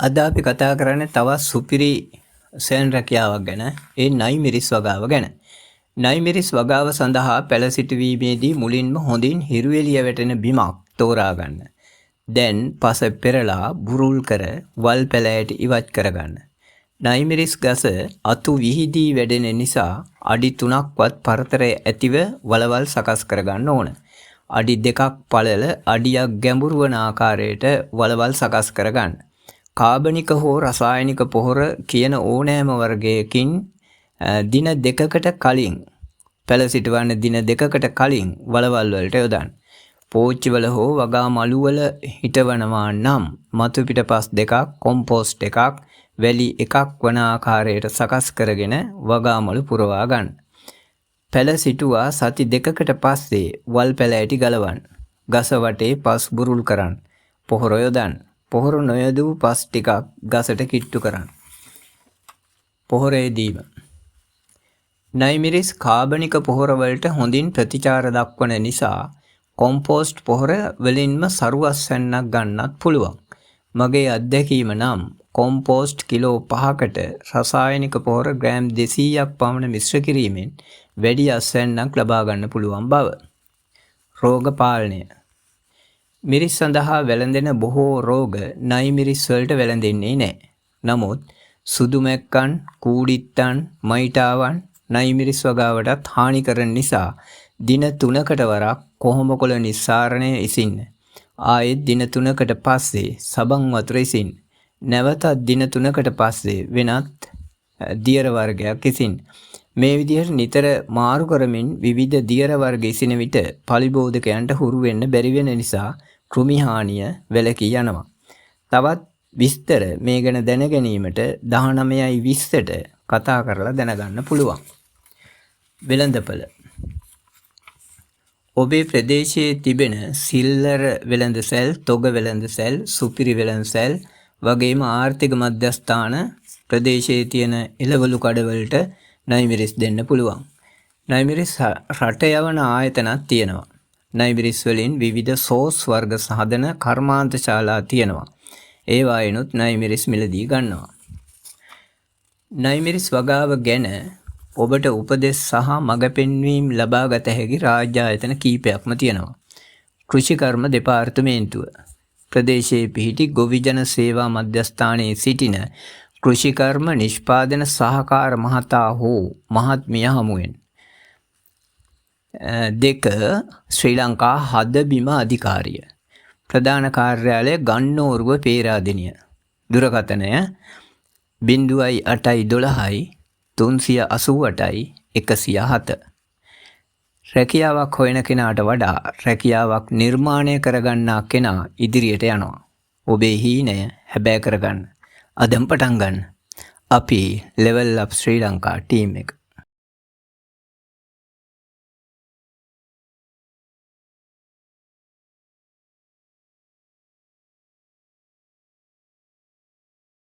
අද අපි කතා කරන්නේ තවත් සුපිරි සෙන් රැකියාවක් ගැන. ඒ නයිමිරිස් වගාව ගැන. නයිමිරිස් වගාව සඳහා පැළ සිටුවීමේදී මුලින්ම හොඳින් හිරුවෙලිය වැටෙන බිමක් තෝරා ගන්න. දැන් පස පෙරලා බුරුල් කර වල් පැලෑට ඉවත් කරගන්න. නයිමිරිස් ගස අතු විහිදී වැඩෙන නිසා අඩි 3ක්වත් පරතරය ඇතිව වලවල් සකස් කරගන්න ඕන. අඩි 2ක් පළල අඩියක් ගැඹුරු වන ආකාරයට වලවල් සකස් කරගන්න. කාබනික හෝ රසායනික පොහොර කියන ඕනෑම වර්ගයකින් දින 2කට කලින් පැළ සිටවන්න දින 2කට කලින් වලවල් වලට යොදන්න. පෝච්චිවල හෝ වගා මළුවල හිටවනවා නම් මතු පිටපස් 2ක් කොම්පෝස්ට් එකක් වැලි එකක් වන ආකාරයට සකස් කරගෙන වගා මළු පුරවා ගන්න. පැළ සිටුවා සති 2කට පස්සේ වල් පැළ ඇටි ගලවන්න. ගස වටේ පස් බුරුල් කරන්න. පොහොර යොදන්න. පොහොර නොයදූ පස් ටිකක් ගසට කිට්ටු කරන්න. පොහොරේදීම නයිමිරිස් කාබනික පොහොර වලට හොඳින් ප්‍රතිචාර දක්වන නිසා කොම්පෝස්ට් පොහොර වලින්ම සරුවස්සැන්නක් ගන්නත් පුළුවන්. මගේ අත්දැකීම නම් කොම්පෝස්ට් කිලෝ 5කට රසායනික පොහොර ග්‍රෑම් 200ක් පමණ මිශ්‍ර කිරීමෙන් වැඩි අස්වැන්නක් ලබා ගන්න පුළුවන් බව. රෝග පාලනය. මිරිස් සඳහා වැළඳෙන බොහෝ රෝග නයිමිරිස් වලට වැළඳෙන්නේ නැහැ. නමුත් සුදු මැක්කන්, කූඩිත්තන්, මයිටාවන් නයිමිරිස් වගාවටත් හානි කරන නිසා දින 3කට වරක් කොහොඹකොළ නිස්සාරණය ඉසින්න. ආයෙත් දින 3කට පස්සේ සබන් වතුර ඉසින්න. නැවතත් දින 3කට පස්සේ වෙනත් දියර වර්ගයක් ඉසින්න. මේ විදිහට නිතර මාරු කරමින් විවිධ දියර වර්ග ඉසින විට පලිබෝධකයන්ට හුරු වෙන්න බැරි වෙන නිසා කෘමි හානිය වැළකී යනවා. තවත් විස්තර මේ ගැන දැන ගැනීමට 19:20ට කතා කරලා දැනගන්න පුළුවන්. වෙළඳපළ. ඔබේ ප්‍රදේශයේ තිබෙන සිල්ලර වෙළඳසැල්, තොග වෙළඳසැල්, සුපිරි වෙළඳසැල් වගේම ආර්ථික මධ්‍යස්ථාන ප්‍රදේශයේ තියෙන එළවලු කඩවලට නයිමිරිස් දෙන්න පුළුවන්. නයිමිරිස් රට යවන ආයතනක් තියෙනවා. නයිමිරිස් වලින් විවිධ සෝස් වර්ග සහදන කර්මාන්ත ශාලා තියෙනවා. ඒ වයින්ුත් නයිමිරිස් මිලදී ගන්නවා. නයිමිරිස් වගාව ගැන ඔබට උපදෙස් සහ මඟ පෙන්වීම් ලබා ගත හැකි රාජ්‍ය ආයතන කීපයක්ම තියෙනවා. කෘෂිකර්ම දෙපාර්තමේන්තුව ප්‍රදේශයේ පිහිටි ගොවිජන සේවා මධ්‍යස්ථානයේ සිටින කෘෂිකර්ම නිෂ්පාදන සහකාර මහතා හෝ මහත්මිය හමුවෙන්. 2. ශ්‍රී ලංකා හදබිම අධිකාරිය. ප්‍රධාන කාර්යාලය ගන්නෝරුව පේරාදෙණිය. දුරකථනය 0812 388 107. රැකියාවක් හොයන කෙනාට වඩා රැකියාවක් නිර්මාණය කරගන්නා කෙනා ඉදිරියට යනවා. ඔබේ හීනය හැබෑ කරගන්න. අදම් පටන් ගන්න. අපි Level Up ශ්‍රී ලංකා ටීම් එක.